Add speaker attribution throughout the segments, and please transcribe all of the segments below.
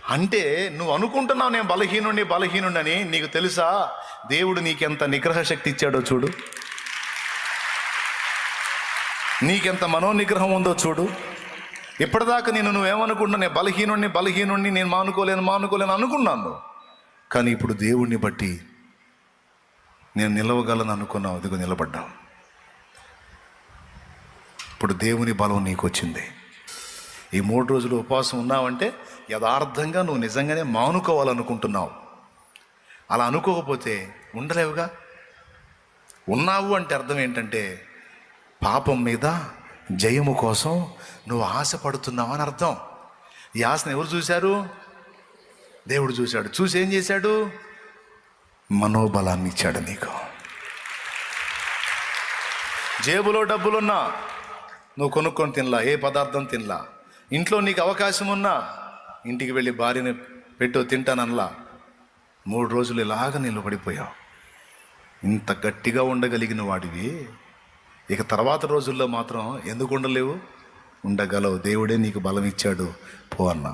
Speaker 1: అంటే నువ్వు అనుకుంటున్నావు నేను బలహీనుడని. నీకు తెలుసా దేవుడు నీకెంత నిగ్రహ శక్తి ఇచ్చాడో చూడు, నీకెంత మనోనిగ్రహం ఉందో చూడు. ఇప్పటిదాకా నువ్వేమనుకుంటున్నా, నేను బలహీనుడిని, నేను మానుకోలేను అనుకున్నాను. కానీ ఇప్పుడు దేవుణ్ణి బట్టి నేను నిలవగలను అనుకున్నావు, అదిగో నిలబడ్డావు. ఇప్పుడు దేవుని బలం నీకు వచ్చింది. ఈ 3 రోజులు ఉపవాసం ఉన్నావంటే యథార్థంగా నువ్వు నిజంగానే మానుకోవాలనుకుంటున్నావు. అలా అనుకోకపోతే ఉండలేవుగా. ఉన్నావు అంటే అర్థం ఏంటంటే పాపం మీద జయము కోసం నువ్వు ఆశపడుతున్నావు అని అర్థం. ఈ ఆశను ఎవరు చూశారు? దేవుడు చూశాడు. చూసి ఏం చేశాడు? మనోబలాన్ని ఇచ్చాడు నీకు. జేబులో డబ్బులున్నా నువ్వు కొనుక్కొని తినలా, ఏ పదార్థం తినలా. ఇంట్లో నీకు అవకాశం ఉన్నా ఇంటికి వెళ్ళి భార్యని పెట్టు తింటానల్లా. 3 రోజులు ఇలాగ నిలబడిపోయావు. ఇంత గట్టిగా ఉండగలిగిన వాడివి ఇక తర్వాత రోజుల్లో మాత్రం ఎందుకు ఉండలేవు? ఉండగలవు. దేవుడే నీకు బలం ఇచ్చాడు, పో అన్నా.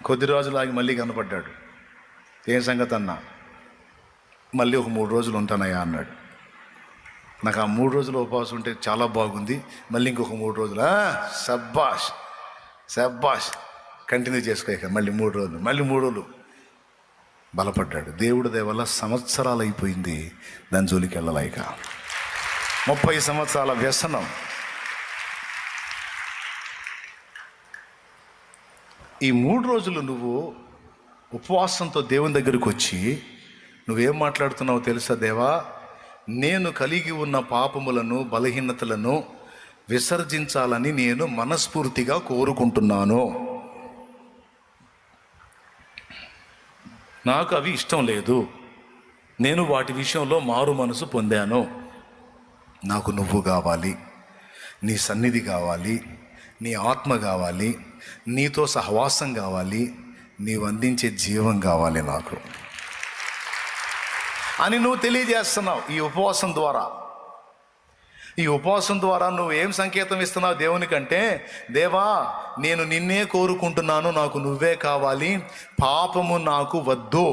Speaker 1: కొద్ది రోజులు ఆగి మళ్ళీ కనపడ్డాడు. ఏం సంగతి అన్నా? మళ్ళీ ఒక 3 రోజులు ఉంటానయ్యా అన్నాడు. నాకు ఆ 3 రోజులు ఉపవాసం ఉంటే చాలా బాగుంది, మళ్ళీ ఇంకొక 3 రోజులు శబ్బాష్ కంటిన్యూ చేసుకోక మళ్ళీ 3 రోజులు బలపడ్డాడు. దేవుడి దయ వల్ల సంవత్సరాలు అయిపోయింది, దాని జోలికి వెళ్ళలేక 30 సంవత్సరాల వ్యసనం. ఈ 3 రోజులు నువ్వు ఉపవాసంతో దేవుని దగ్గరికి వచ్చి నువ్వేం మాట్లాడుతున్నావో తెలుసా? దేవా, నేను కలిగి ఉన్న పాపములను బలహీనతలను విసర్జించాలని నేను మనస్ఫూర్తిగా కోరుకుంటున్నాను. నాకు అవి ఇష్టం లేదు, నేను వాటి విషయంలో మారు మనసు పొందాను. నాకు నువ్వు కావాలి, నీ సన్నిధి కావాలి, నీ ఆత్మ కావాలి, నీతో సహవాసం కావాలి, నీవు అందించే జీవం కావాలి నాకు అని నువ్వు తెలియజేస్తున్నావు ఈ ఉపవాసం ద్వారా. ఈ ఉపవాసం ద్వారా నువ్వు ఏం సంకేతం ఇస్తున్నావు దేవునికంటే, దేవా నేను నిన్నే కోరుకుంటున్నాను, నాకు నువ్వే కావాలి, పాపము నాకు వద్దు.